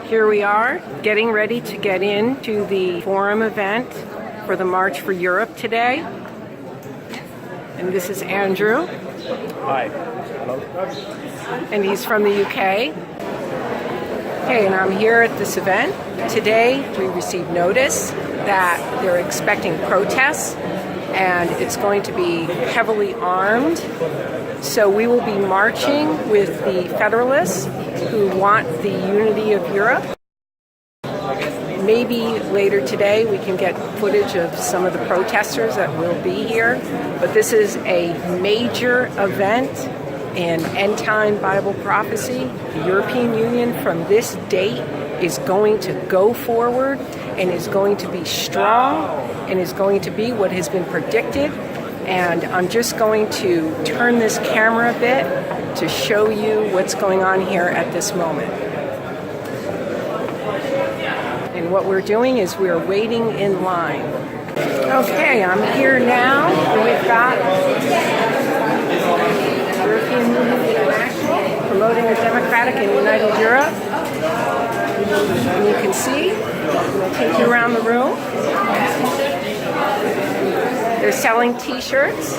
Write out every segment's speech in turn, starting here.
Here we are, getting ready to get into the forum event for the March for Europe today. And this is Andrew. Hi. Hello. And he's from the UK. Okay, and I'm here at this event. Today we received notice that they're expecting protests, and it's going to be heavily armed. So we will be marching with the Federalists who want the unity of Europe. Maybe later today we can get footage of some of the protesters that will be here. But this is a major event in end-time Bible prophecy. The European Union from this date is going to go forward and is going to be strong and is going to be what has been predicted. And I'm just going to turn this camera a bit to show you what's going on here at this moment. And what we're doing is we're waiting in line. Okay, I'm here now, and we've got European Union International promoting a democratic and united Europe. And you can see, I'm going to take you around the room. They're selling t-shirts.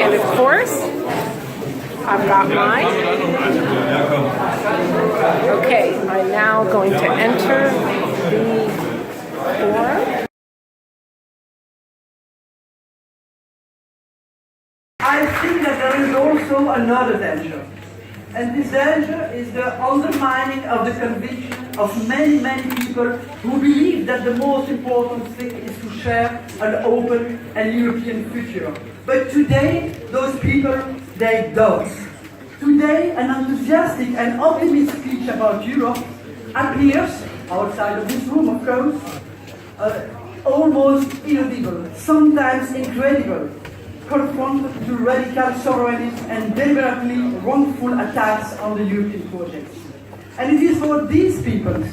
And of course, I've got mine. Okay, I'm now going to enter the forum. I think that there is also another danger. And this danger is the undermining of the conviction of many, many people who believe that the most important thing is to share an open and European future. But today, those people, they don't. Today, an enthusiastic and optimistic speech about Europe appears, outside of this room of course, almost inaudible, sometimes incredible, confronted to radical sovereignty and deliberately wrongful attacks on the European project. And it is for these people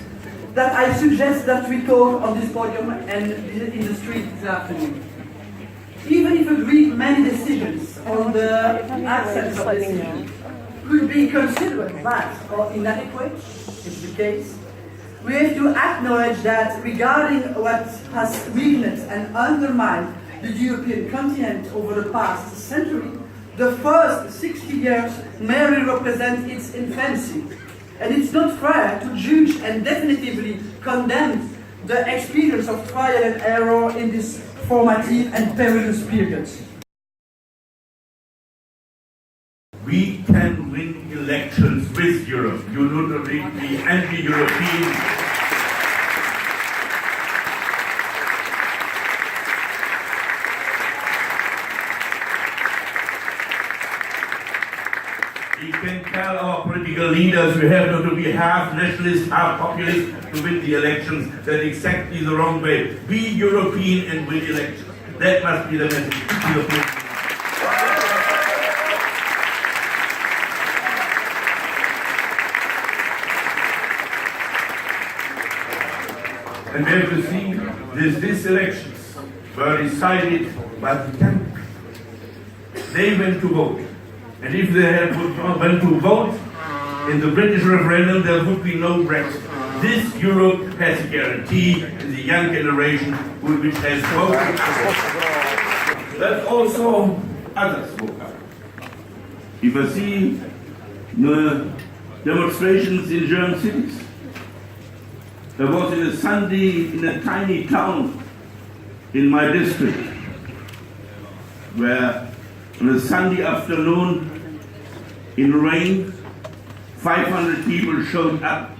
that I suggest that we talk on this podium and in the street this afternoon. Even if agreed many decisions on the absence of this EU could be considered bad or inadequate, is the case, we have to acknowledge that regarding what has weakened and undermined the European continent over the past century, the first 60 years merely represent its infancy. And it's not fair to judge and definitively condemn the experience of trial and error in this formative and perilous period. We can win elections with Europe. You do not need to be anti-European. We can tell our political leaders we have not to be half nationalist, half populist to win the elections. That's exactly the wrong way. Be European and win elections. That must be the message. And we have to see that these elections were decided by the Democrats. They went to vote. And if they had went to vote in the British referendum, there would be no Brexit. This Europe has a guarantee in the young generation which has voted for. But also others spoke up. If I see the demonstrations in German cities, there was in a Sunday in a tiny town in my district where on a Sunday afternoon in rain, 500 people showed up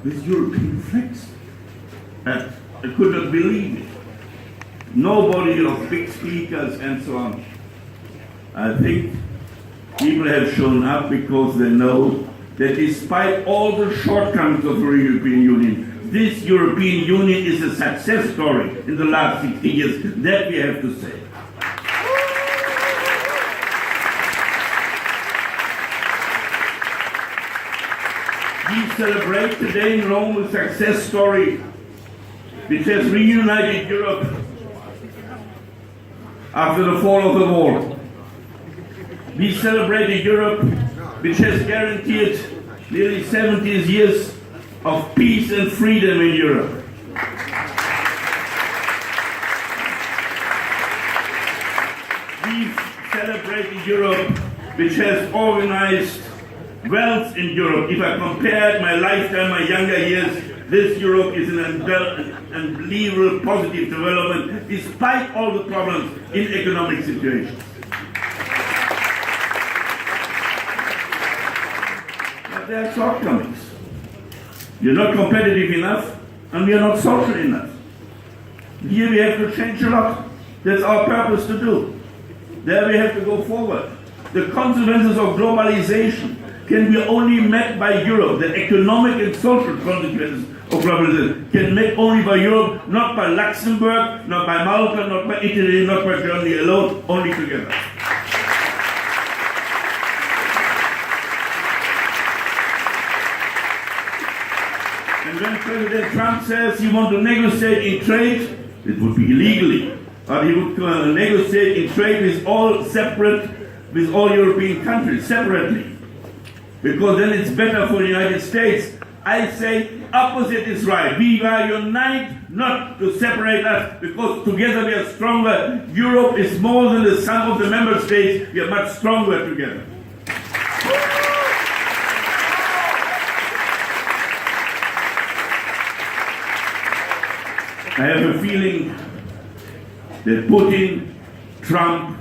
with European flags. I could not believe it. Nobody of big speakers and so on. I think people have shown up because they know that despite all the shortcomings of the European Union, this European Union is a success story in the last 60 years. That we have to say. We celebrate today in Rome a success story which has reunited Europe after the fall of the wall. We celebrate a Europe which has guaranteed nearly 70 years of peace and freedom in Europe. We celebrate a Europe which has organized wealth in Europe. If I compare my lifetime, my younger years, this Europe is an unbelievable positive development despite all the problems in economic situations. But there are shortcomings. We are not competitive enough and we are not social enough. Here we have to change a lot. That's our purpose to do. There we have to go forward. The consequences of globalization can be only met by Europe. The economic and social consequences of globalization can met only by Europe, not by Luxembourg, not by Malta, not by Italy, not by Germany alone, only together. And when President Trump says he wants to negotiate in trade, it would be illegally, but he would negotiate in trade with all European countries separately, because then it's better for the United States. I say opposite is right. We are united not to separate us, because together we are stronger. Europe is more than the sum of the member states. We are much stronger together. I have a feeling that Putin, Trump,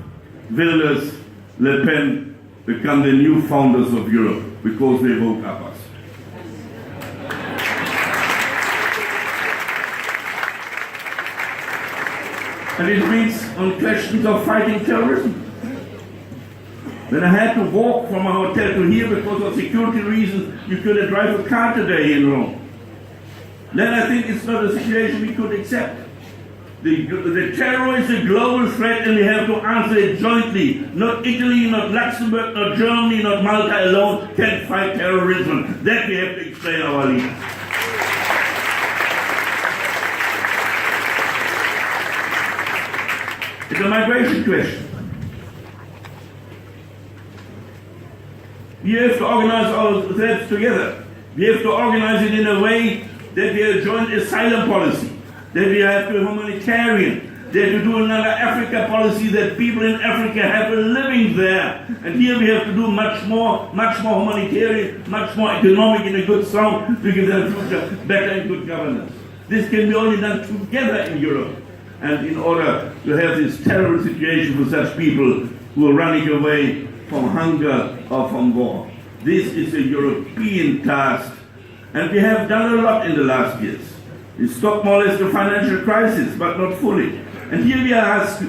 Wilders, Le Pen become the new founders of Europe because they woke up us. And it means on questions of fighting terrorism. When I had to walk from a hotel to here because of security reasons, you couldn't drive a car today in Rome. Then I think it's not a situation we could accept. The terror is a global threat and we have to answer it jointly. Not Italy, not Luxembourg, not Germany, not Malta alone can fight terrorism. That we have to explain our leaders. It's a migration question. We have to organize ourselves together. We have to organize it in a way that we have a joint asylum policy, that we have to humanitarian, that we do another Africa policy, that people in Africa have a living there. And here we have to do much more humanitarian, much more economic in a good sound to give them a future, better and good governance. This can be only done together in Europe. And in order to have this terrible situation for such people who are running away from hunger or from war. This is a European task. And we have done a lot in the last years. We stopped more or less the financial crisis, but not fully. And here we are asked,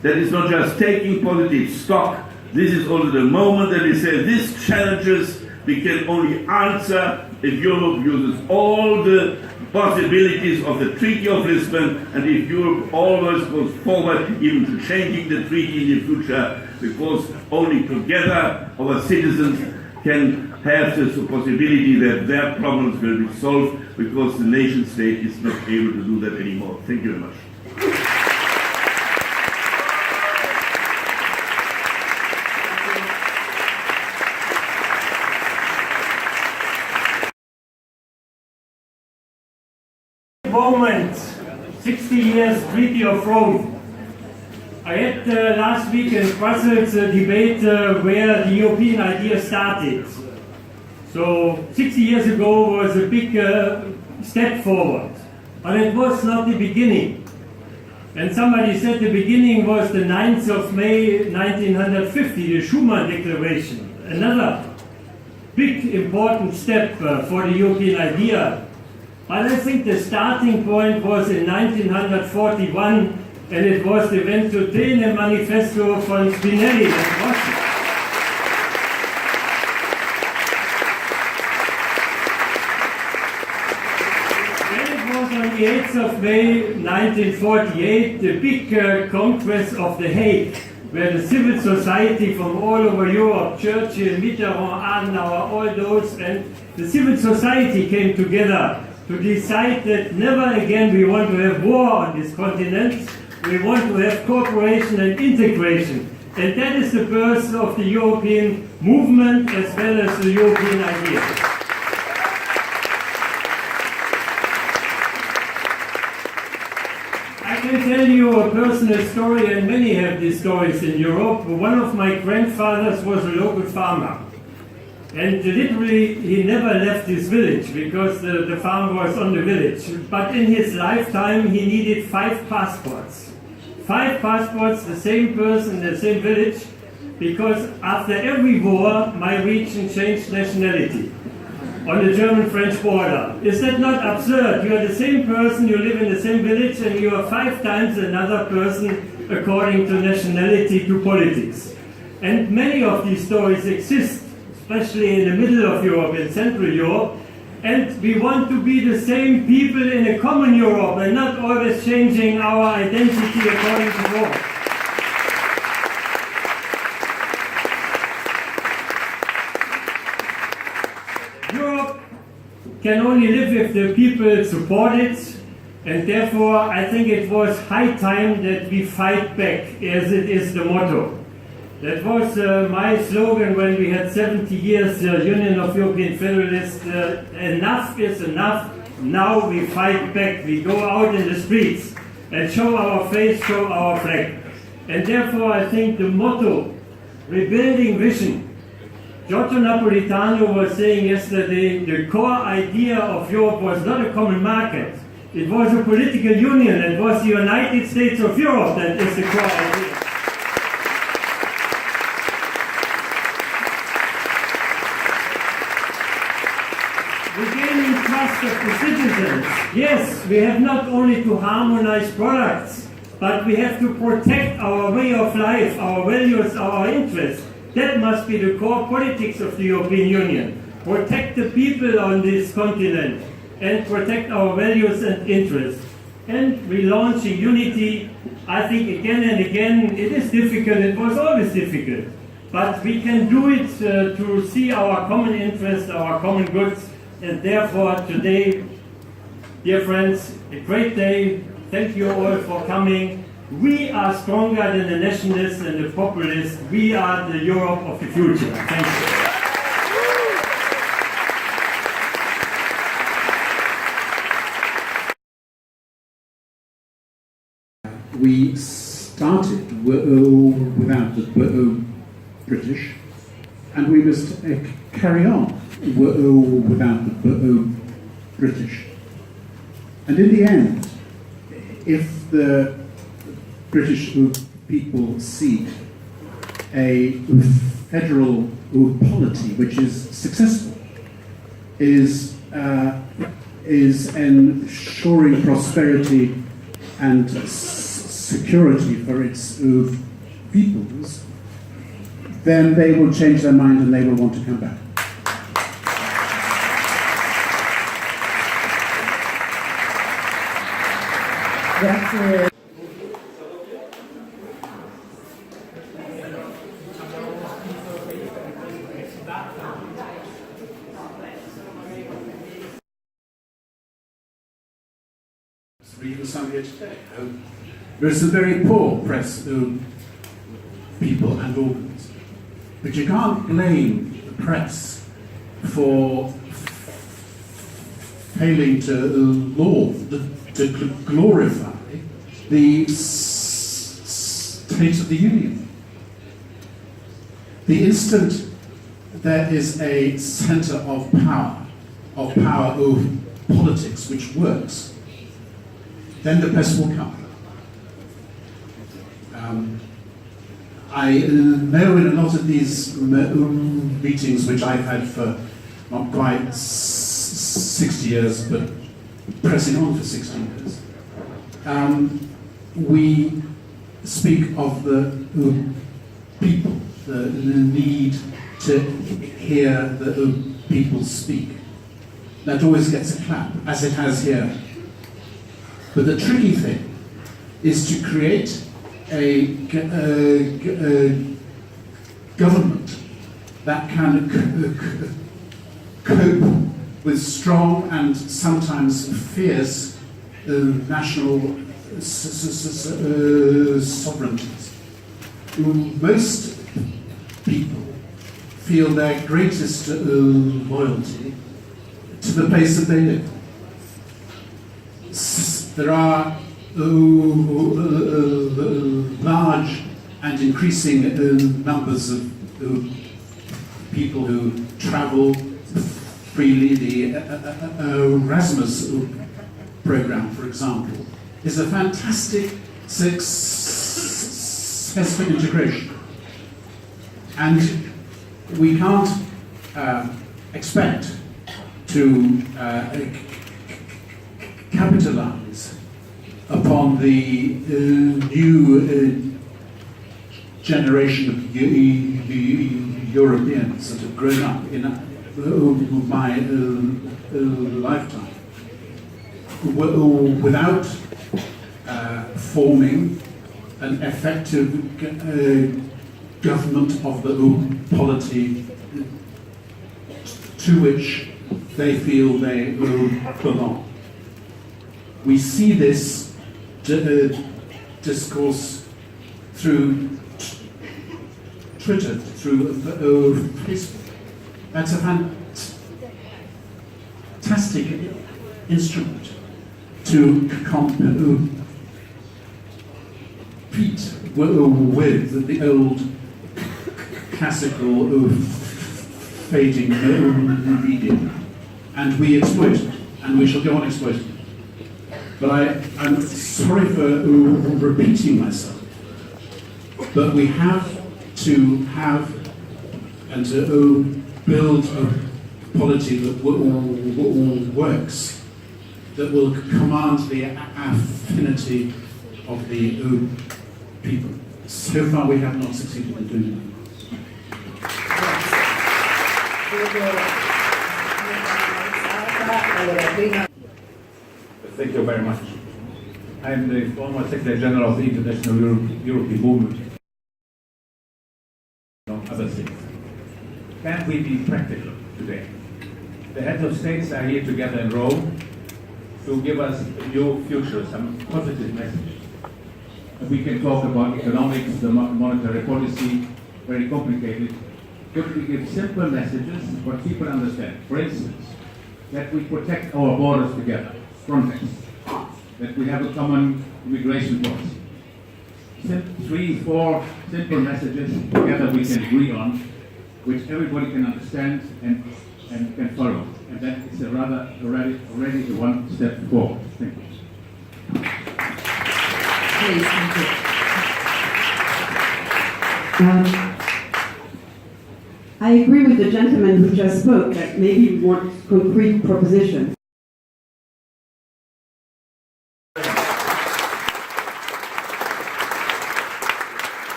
that is not just taking positive stock, this is also the moment that we say these challenges we can only answer if Europe uses all the possibilities of the Treaty of Lisbon, and if Europe always goes forward even to changing the treaty in the future, because only together our citizens can have this possibility that their problems will be solved, because the nation state is not able to do that anymore. Thank you very much. Moment, 60 years Treaty of Rome. I had last week in Brussels a debate where the European idea started. So 60 years ago was a big step forward, but it was not the beginning. And somebody said the beginning was the 9th of May 1950, the Schuman Declaration. Another big important step for the European idea. But I think the starting point was in 1941, and it was the Ventotene Manifesto von Spinelli in Washington. Then it was on the 8th of May 1948, the big Congress of The Hague, where the civil society from all over Europe, Churchill, Mitterrand, Adenauer, all those, and the civil society came together to decide that never again we want to have war on this continent. We want to have cooperation and integration. And that is the birth of the European movement as well as the European idea. I can tell you a personal story, and many have these stories in Europe. One of my grandfathers was a local farmer. And literally, he never left his village because the farm was on the village. But in his lifetime, he needed 5 passports. 5 passports, the same person, the same village, because after every war, my region changed nationality on the German-French border. Is that not absurd? You are the same person, you live in the same village, and you are 5 times another person according to nationality, to politics. And many of these stories exist, especially in the middle of Europe, in Central Europe, and we want to be the same people in a common Europe and not always changing our identity according to war. Europe can only live if the people support it, and therefore I think it was high time that we fight back, as it is the motto. That was my slogan when we had 70 years Union of European Federalists. Enough is enough. Now we fight back. We go out in the streets and show our face, show our flag. And therefore I think the motto, rebuilding vision. Giorgio Napolitano was saying yesterday, the core idea of Europe was not a common market. It was a political union. It was the United States of Europe that is the core idea. Regaining trust of the citizens. Yes, we have not only to harmonize products, but we have to protect our way of life, our values, our interests. That must be the core politics of the European Union. Protect the people on this continent and protect our values and interests. And relaunching unity, I think again and again, it is difficult, it was always difficult. But we can do it to see our common interests, our common goods. And therefore, today, dear friends, a great day. Thank you all for coming. We are stronger than the nationalists and the populists. We are the Europe of the future. Thank you. We started without the British, and we must carry on without the British. And in the end, if the British people seek a federal polity which is successful, is ensuring prosperity and security for its peoples, then they will change their mind and they will want to come back. Grazie. Reading some here today. There's some very poor press people and organs, but you can't blame the press for failing to laud, to glorify the State of the Union. The instant there is a centre of power of politics which works, then the press will come. I know in a lot of these meetings, which I've had for not quite 60 years, but pressing on for 60 years, we speak of the people, the need to hear the people speak. That always gets a clap, as it has here. But the tricky thing is to create a government that can cope with strong and sometimes fierce national sovereignties. most people feel their greatest loyalty to the place that they live. There are large and increasing numbers of people who travel freely. The Erasmus program, for example, is a fantastic success for integration. And we can't expect to capitalize upon the new generation of Europeans that have grown up in my lifetime without forming an effective government of the polity to which they feel they belong. We see this discourse through Twitter, through Facebook. That's a fantastic instrument to compete with the old classical fading media. And we exploit it, and we shall go on exploiting it. But I'm sorry for repeating myself, but we have to have and to build a polity that works, that will command the affinity of the people. So far we have not succeeded in doing that. Thank you very much. I am the former Secretary General of the International European Movement. Other things. Can we be practical today? The heads of states are here together in Rome to give us a new future, some positive messages. And we can talk about economics, the monetary policy, very complicated. But we give simple messages what people understand. For instance, that we protect our borders together, Frontex, that we have a common immigration policy. 3, 4 simple messages together we can agree on, which everybody can understand and can follow. And that is already one step forward. Thank you. Please, thank you. I agree with the gentleman who just spoke that maybe we want concrete propositions.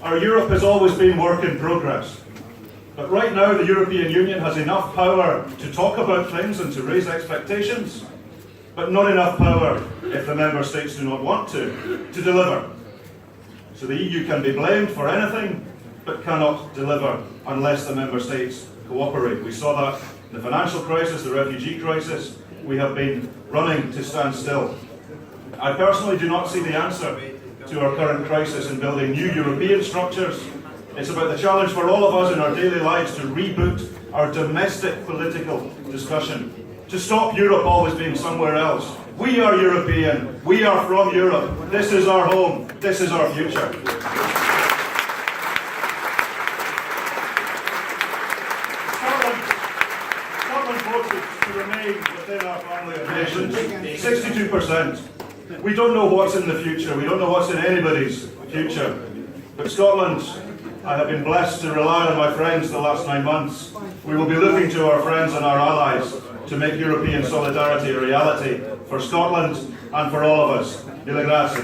Our Europe has always been work in progress. But right now the European Union has enough power to talk about things and to raise expectations, but not enough power, if the member states do not want to deliver. So the EU can be blamed for anything, but cannot deliver unless the member states cooperate. We saw that in the financial crisis, the refugee crisis. We have been running to stand still. I personally do not see the answer to our current crisis in building new European structures. It's about the challenge for all of us in our daily lives to reboot our domestic political discussion, to stop Europe always being somewhere else. We are European, we are from Europe, this is our home, this is our future. Scotland voted to remain within our family of nations, 62%. We don't know what's in the future, we don't know what's in anybody's future. But Scotland, I have been blessed to rely on my friends the last 9 months. We will be looking to our friends and our allies to make European solidarity a reality for Scotland and for all of us. Mille grazie.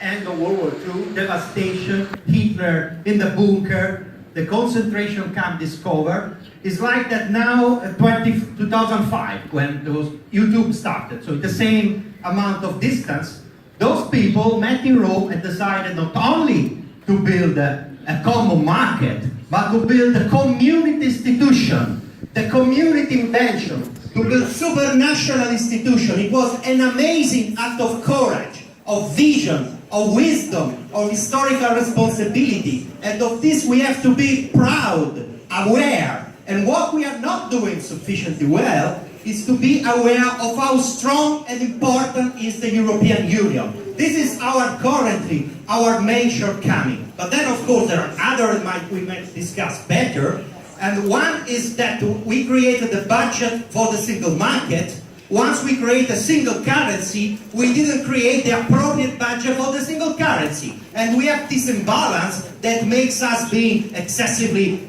End of World War II, devastation, Hitler in the bunker, the concentration camp discovered. It's like that now, 2005, when those YouTube started. So the same amount of distance, those people met in Rome and decided not only to build a common market, but to build a community institution, the community invention, to build supranational institution. It was an amazing act of courage, of vision, of wisdom, of historical responsibility. And of this we have to be proud, aware. And what we are not doing sufficiently well is to be aware of how strong and important is the European Union. This is currently our main shortcoming. But then of course there are others we might discuss better. And one is that we created the budget for the single market. Once we create a single currency, we didn't create the appropriate budget for the single currency. And we have this imbalance that makes us being excessively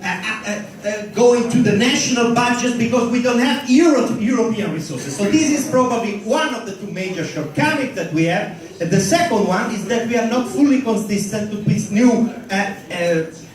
going to the national budget because we don't have European resources. So this is probably one of the two major shortcomings that we have. And the second one is that we are not fully consistent with this new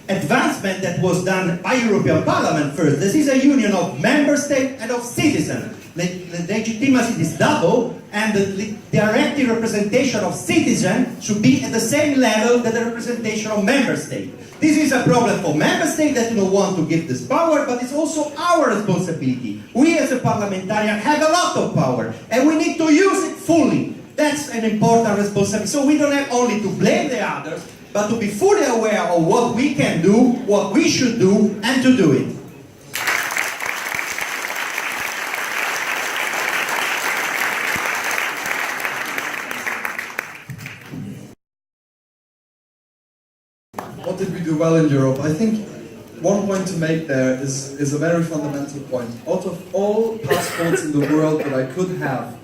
advancement that was done by European Parliament first. This is a union of member states and of citizens. The legitimacy is double, and the direct representation of citizens should be at the same level that the representation of member states. This is a problem for member states that don't want to give this power, but it's also our responsibility. We as a parliamentarian have a lot of power, and we need to use it fully. That's an important responsibility. So we don't have only to blame the others, but to be fully aware of what we can do, what we should do, and to do it. What did we do well in Europe? I think one point to make there is a very fundamental point. Out of all passports in the world that I could have,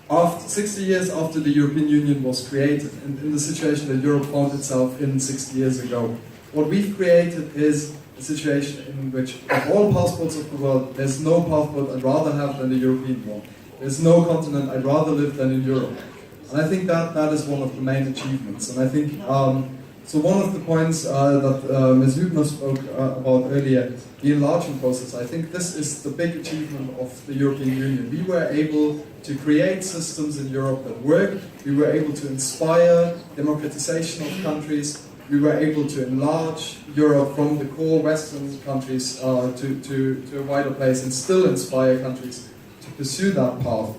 after 60 years after the European Union was created, and in the situation that Europe found itself in 60 years ago, what we've created is a situation in which of all passports of the world, there's no passport I'd rather have than the European one. There's no continent I'd rather live than in Europe. And I think that is one of the main achievements. And I think so one of the points that Ms. Hübner spoke about earlier, the enlargement process, I think this is the big achievement of the European Union. We were able to create systems in Europe that work. We were able to inspire democratization of countries. We were able to enlarge Europe from the core Western countries to a wider place and still inspire countries to pursue that path.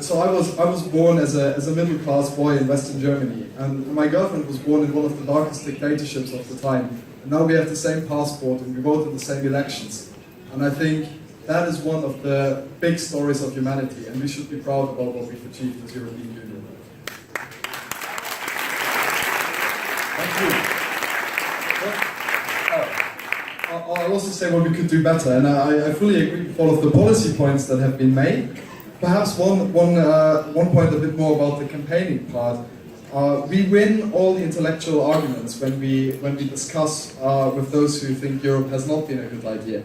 So I was born as a middle-class boy in Western Germany, and my girlfriend was born in one of the darkest dictatorships of the time. And now we have the same passport and we vote in the same elections. And I think that is one of the big stories of humanity, and we should be proud about what we've achieved as European Union. Thank you. I'll also say what we could do better, and I fully agree with all of the policy points that have been made. Perhaps one point a bit more about the campaigning part. We win all the intellectual arguments when we discuss with those who think Europe has not been a good idea.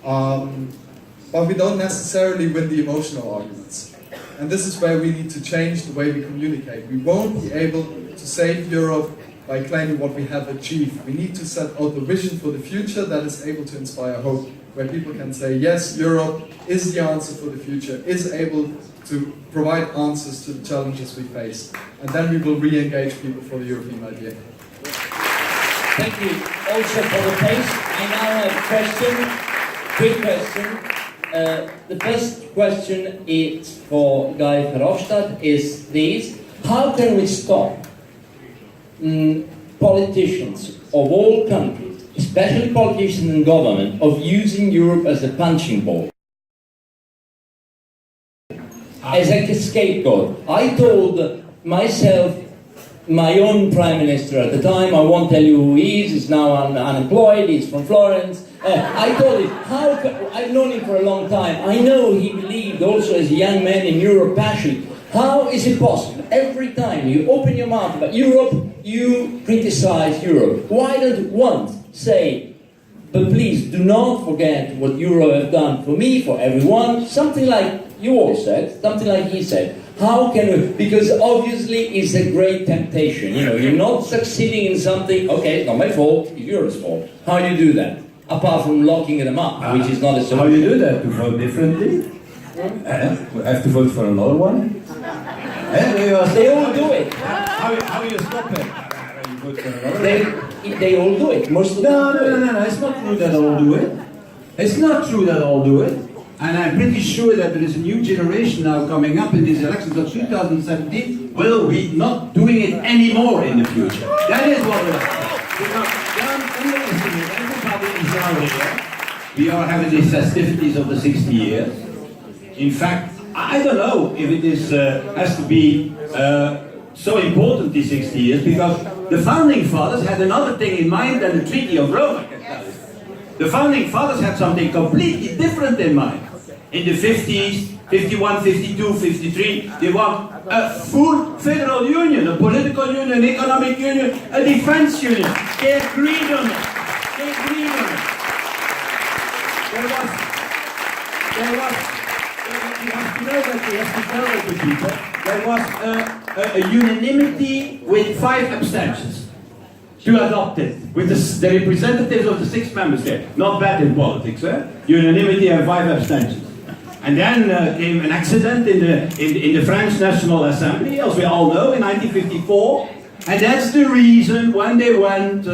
But we don't necessarily win the emotional arguments. And this is where we need to change the way we communicate. We won't be able to save Europe by claiming what we have achieved. We need to set out the vision for the future that is able to inspire hope, where people can say, yes, Europe is the answer for the future, is able to provide answers to the challenges we face. And then we will re-engage people for the European idea. Thank you also for the pace. I now have a question, quick question. The first question is for Guy Verhofstadt, is this: how can we stop politicians of all countries, especially politicians in government, of using Europe as a punching ball, as a scapegoat? I told myself, my own prime minister at the time, I won't tell you who he is, he's now unemployed, he's from Florence. I told him, I've known him for a long time, I know he believed also as a young man in Europe passion. How is it possible? Every time you open your mouth about Europe, you criticize Europe. Why don't you once say, but please do not forget what Europe have done for me, for everyone, something like you all said, something like he said. How can we, because obviously it's a great temptation, you know, you're not succeeding in something, okay, it's not my fault, it's yours fault. How do you do that? Apart from locking them up, which is not a solution. How do you do that? To vote differently? We have to vote for another one? They all do it. How you stop it? They all do it. Most of them do it. No. It's not true that all do it. It's not true that all do it. And I'm pretty sure that there is a new generation now coming up in these elections of 2017 will be not doing it anymore in the future. That is what it is. Because don't underestimate, everybody is now here. We are having these festivities of the 60 years. In fact, I don't know if it is has to be so important, these 60 years, because the founding fathers had another thing in mind than the Treaty of Rome, I can tell you. The founding fathers had something completely different in mind. In the 50s, 51, 52, 53, they want a full federal union, a political union, an economic union, a defense union. They agreed on it. They agreed on it. You have to know that we have to tell it to people. There was a unanimity with 5 abstentions to adopt it, with the representatives of the 6 member states. Not bad in politics, eh? Unanimity and 5 abstentions. And then came an accident in the French National Assembly, as we all know, in 1954. And that's the reason when they went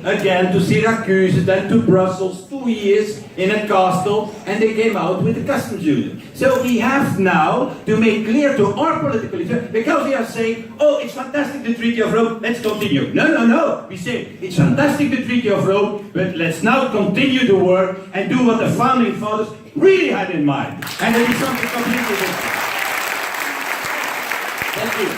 again to Syracuse, then to Brussels, 2 years in a castle, and they came out with the customs union. So we have now to make clear to our political leaders, because we are saying, oh, it's fantastic the Treaty of Rome, let's continue. No. We say, it's fantastic the Treaty of Rome, but let's now continue to work and do what the founding fathers really had in mind. And it is something completely different. Thank you.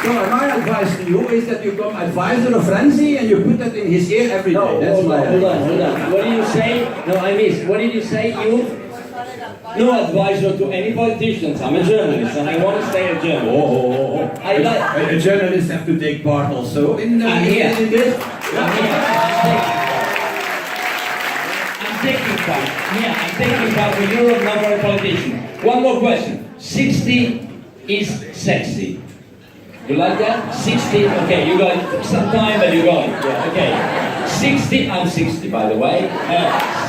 So my advice to you is that you become advisor of Renzi and you put that in his ear every day. No, That's hold on. What did you say? No, I missed. What did you say? No advisor to any politicians. I'm a journalist and I want to stay a journalist. A journalist have to take part also in this. I'm taking part. Yeah, I'm taking part in Europe, not for a politician. One more question. 60 is sexy. You like that? 60, okay, you got it. Some time, but you got it. Yeah, okay. 60, I'm 60 by the way.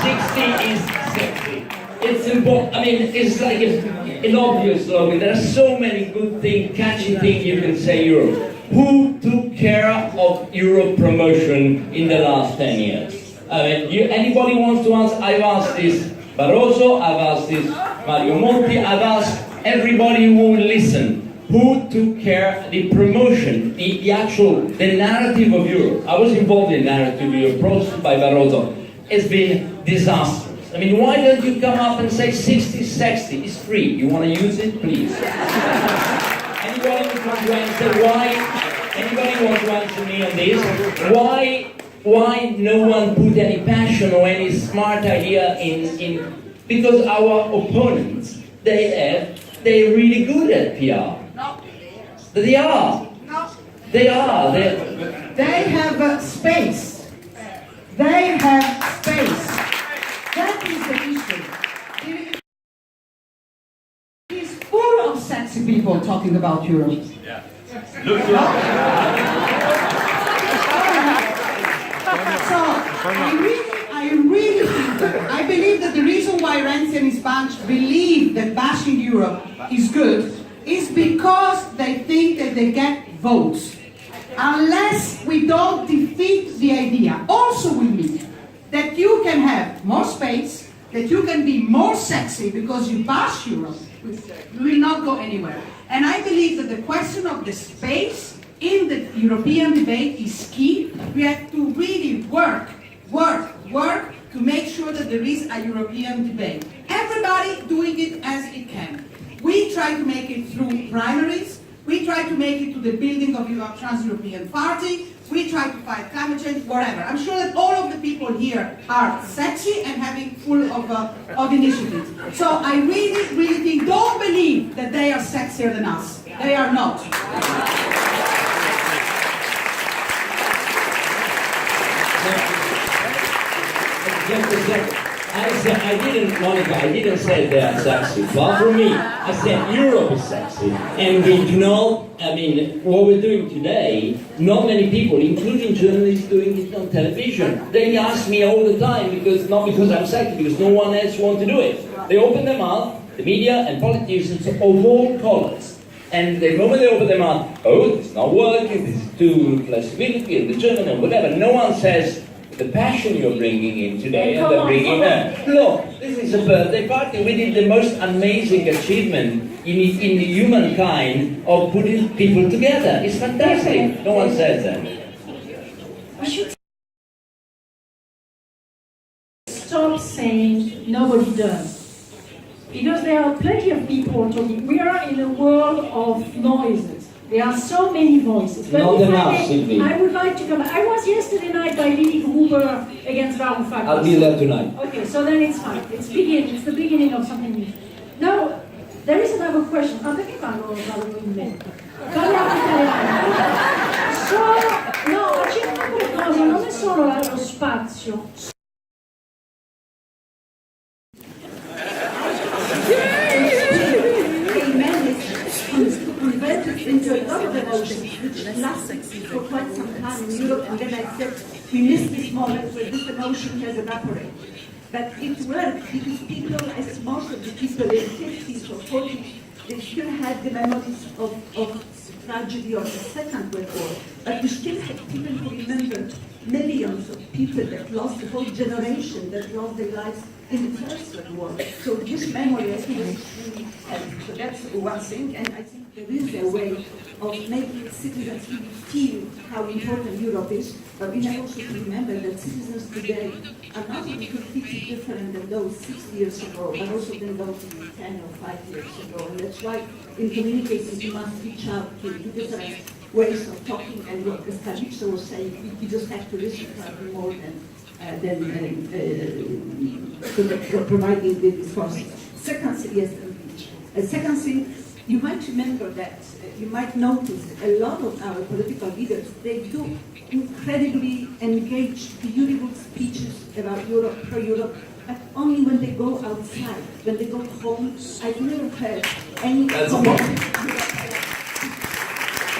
60 is sexy. It's important. I mean, it's like an obvious slogan. There are so many good things, catchy things you can say Europe. Who took care of Europe promotion in the last 10 years? I mean, anybody wants to answer? I've asked this Barroso, I've asked this Mario Monti, I've asked everybody who will listen. Who took care of the promotion, the narrative of Europe? I was involved in the narrative of Europe, processed by Barroso. It's been disastrous. I mean, why don't you come up and say 60, 60 is free? You want to use it, please? Anybody want to answer why? Anybody want to answer me on this? Why no one put any passion or any smart idea in? Because our opponents, they're really good at PR. They are. They are. They have space. They have space. That is the issue. It is full of sexy people talking about Europe. Yeah. So I really think that. I believe that the reason why Renzi and his bunch believe that bashing Europe is good is because they think that they get votes. Unless we don't defeat the idea, also with me, that you can have more space, that you can be more sexy because you bash Europe, you will not go anywhere. And I believe that the question of the space in the European debate is key. We have to really work to make sure that there is a European debate. Everybody doing it as it can. We try to make it through primaries. We try to make it to the building of a trans-European party. We try to fight climate change, whatever. I'm sure that all of the people here are sexy and having full of initiatives. So I really think, don't believe that they are sexier than us. They are not. Just a second. I didn't, Monica, I didn't say they are sexy. Far from me. I said Europe is sexy. And we do not, I mean, what we're doing today, not many people, including journalists, doing it on television. They ask me all the time, not because I'm sexy, because no one else wants to do it. They open their mouth, the media and politicians of all colors. And the moment they open their mouth, oh, it's not working, this is too flexibility, and the German, and whatever. No one says, the passion you're bringing in today, and they're bringing look, this is a birthday party. We did the most amazing achievement in humankind of putting people together. It's fantastic. No one says that. We should stop saying nobody does. Because there are plenty of people talking. We are in a world of noises. There are so many voices. But not enough, simply. I would like to come. I was yesterday night by Lili Gruber against Varoufakis. I'll be there tonight. Okay, so then it's fine. It's the beginning of something new. Now, there is another question. Perché parlo in mente? Parliamo italiano. No, facciamo una cosa, non è solo lo spazio. Converted into a lot of emotions, which lasted for quite some time in Europe, and then I said, we missed this moment where this emotion has evaporated. But it worked because people, as most of the people in the 50s or 40s, they still had the memories of tragedy of the Second World War. But we still had people who remembered millions of people that lost, a whole generation that lost their lives in the First World War. So this memory, I think, is really helpful. So that's one thing, and I think there is a way of making citizens really feel how important Europe is. But we have also to remember that citizens today are not only completely different than those 60 years ago, but also than those 10 or 5 years ago. And that's why in communicating you must reach out to different ways of talking, and what Calixto was saying, you just have to listen to more than providing the discourse. Second thing, you might remember that, you might notice a lot of our political leaders, they do incredibly engaged, beautiful speeches about Europe, pro-Europe, but only when they go outside, when they go home. I've never heard any comment.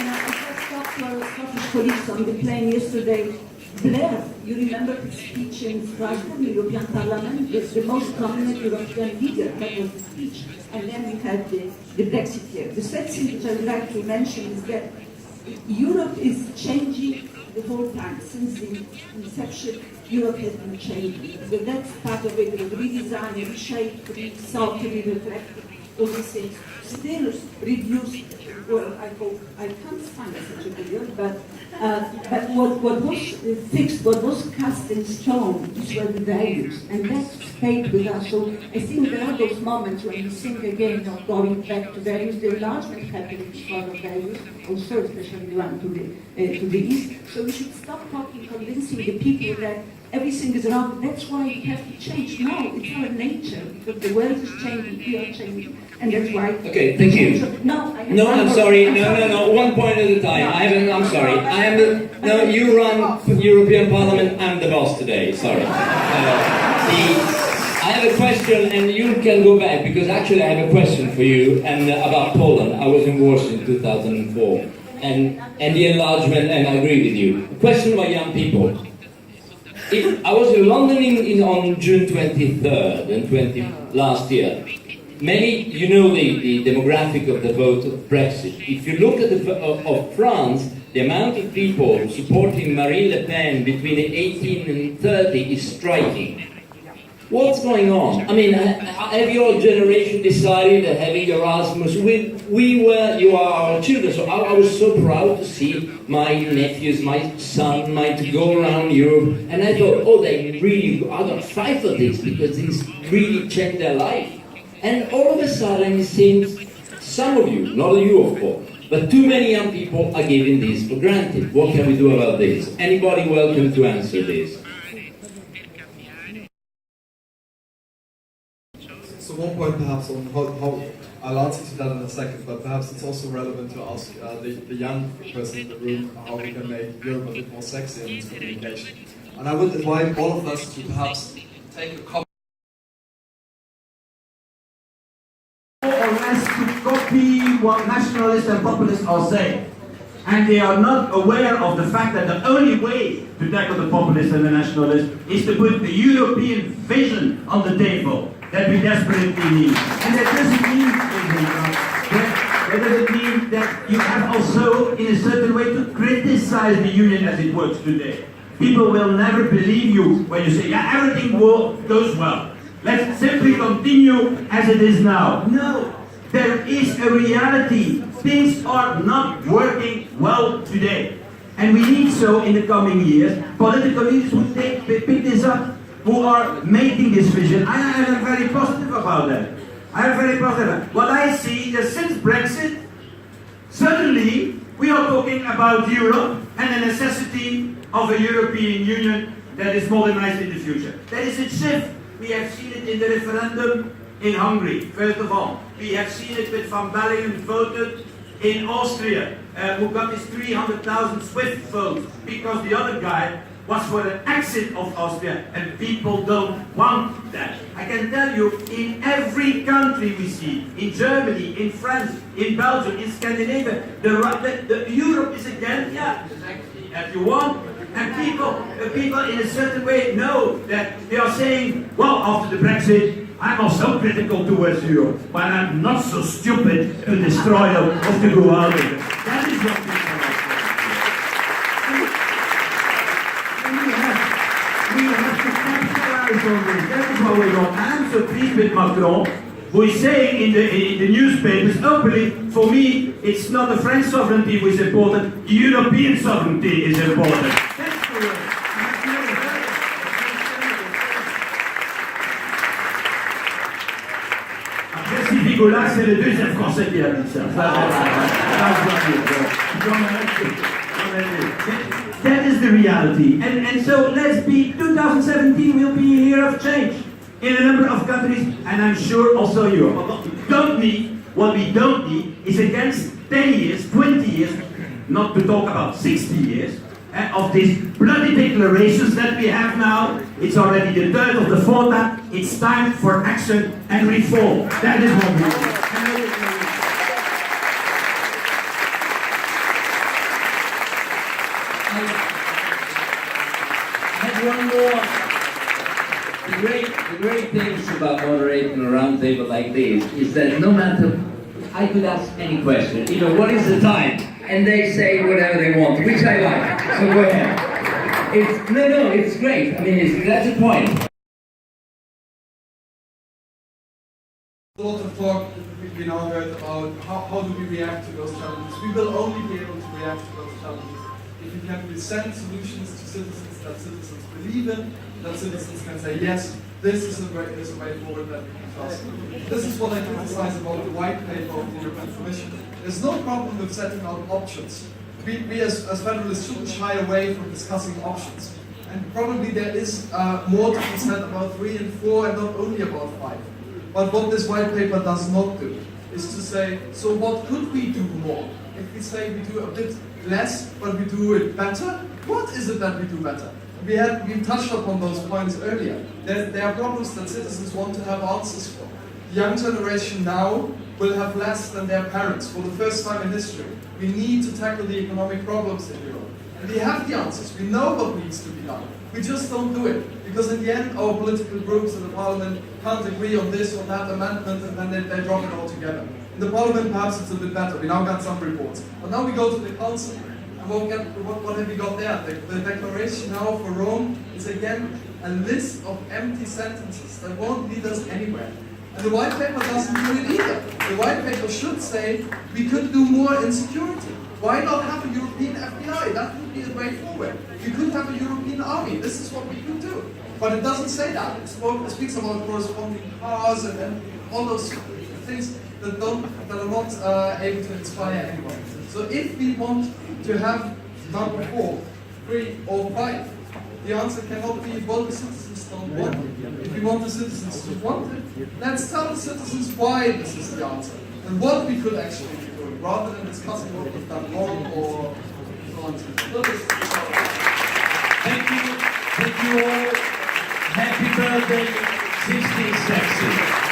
I just talked to our Scottish colleagues on the plane yesterday. Blair, you remember his speech in Strasbourg, the European Parliament, the most prominent European leader, that was the speech. And then we had the Brexit here. The third thing which I would like to mention is that Europe is changing the whole time. Since the inception, Europe has been changing. So that's part of it, redesign, reshape, resort, reflect, all these things. Still reduce, well, I hope, I can't find such a video, but what was fixed, what was cast in stone, these were the values, and that stayed with us. So I think there are those moments when you think again of going back to values. The enlargement happening is part of values, also especially one to the east. So we should stop talking, convincing the people that everything is wrong. That's why we have to change. No, it's our nature, because the world is changing, we are changing, and that's why. Okay, thank you. No, I'm sorry. No. One point at a time. I'm sorry. No, you run European Parliament. I'm the boss today. Sorry. I have a question, and you can go back, because actually I have a question for you and about Poland. I was in Warsaw in 2004, and the enlargement, and I agree with you. A question about young people. I was in London on June 23rd and last year. Many, you know the demographic of the vote of Brexit. If you look at of France, the amount of people supporting Marine Le Pen between 18 and 30 is striking. What's going on? I mean, have your generation decided that having Erasmus, you are our children, so I was so proud to see my nephews, my son, to go around Europe, and I thought, oh, they really are going to fight for this, because this really changed their life. And all of a sudden, it seems, some of you, not you of course, but too many young people are giving this for granted. What can we do about this? Anybody welcome to answer this? So one point perhaps on how I'll answer to that in a second, but perhaps it's also relevant to ask the young person in the room how we can make Europe a bit more sexy in its communication. And I would invite all of us to perhaps take a or less to copy what nationalists and populists are saying. And they are not aware of the fact that the only way to tackle the populists and the nationalists is to put the European vision on the table that we desperately need. And that doesn't mean, that doesn't mean that you have also, in a certain way, to criticize the union as it works today. People will never believe you when you say, yeah, everything goes well. Let's simply continue as it is now. No, there is a reality. Things are not working well today. And we need so in the coming years, political leaders who pick this up, who are making this vision. I am very positive about that. I am very positive. What I see is since Brexit, suddenly we are talking about Europe and the necessity of a European Union that is modernized in the future. There is a shift. We have seen it in the referendum in Hungary, first of all. We have seen it with Van Bellen voted in Austria, who got his 300,000 SWIFT votes because the other guy was for an exit of Austria, and people don't want that. I can tell you, in every country we see, in Germany, in France, in Belgium, in Scandinavia, the Europe is again, yeah, exactly as you want. And people in a certain way know that they are saying, well, after the Brexit, I'm also critical towards Europe, but I'm not so stupid to destroy them or to go out of it. That is what people are saying. We have to capitalize on this. That is how we go. I'm so pleased with Macron, who is saying in the newspapers openly, for me, it's not the French sovereignty which is important, the European sovereignty is important. That's the way. Après, si Vigola, c'est le deuxième Français qui a dit ça. That is the reality. And so let's be, 2017 will be a year of change in a number of countries, and I'm sure also Europe. What we don't need is against 10 years, 20 years, not to talk about 60 years, of these bloody declarations that we have now. It's already the third of the fourth act. It's time for action and reform. That is what we need. One more. The great things about moderating a roundtable like this is that no matter, I could ask any question, what is the time? And they say whatever they want, which I like. So go ahead. It's great. I mean, that's the point. A lot of talk we now heard about how do we react to those challenges. We will only be able to react to those challenges if we can present solutions to citizens that citizens believe in, that citizens can say, yes, this is a way forward that we can trust. This is what I criticize about the white paper of the European Commission. There's no problem with setting out options. We as federalists shouldn't shy away from discussing options. And probably there is more to be said about 3 and 4 and not only about 5. But what this white paper does not do is to say, so what could we do more? If we say we do a bit less, but we do it better, what is it that we do better? We touched upon those points earlier. There are problems that citizens want to have answers for. The young generation now will have less than their parents for the first time in history. We need to tackle the economic problems in Europe. And we have the answers. We know what needs to be done. We just don't do it. Because in the end, our political groups in the parliament can't agree on this or that amendment, and then they drop it all together. In the parliament, perhaps it's a bit better. We now got some reports. But now we go to the council. And what have we got there? The declaration now for Rome is again a list of empty sentences that won't lead us anywhere. And the white paper doesn't do it either. The white paper should say we could do more in security. Why not have a European FBI? That would be the way forward. We could have a European army. This is what we could do. But it doesn't say that. It speaks about corresponding cars and all those things that are not able to inspire anyone. So if we want to have number 4, 3, or 5, the answer cannot be, well, the citizens don't want it. If we want the citizens to want it, let's tell the citizens why this is the answer and what we could actually be doing, rather than discussing what we've done wrong or so on. Thank you all. Happy birthday, 16 Sexy.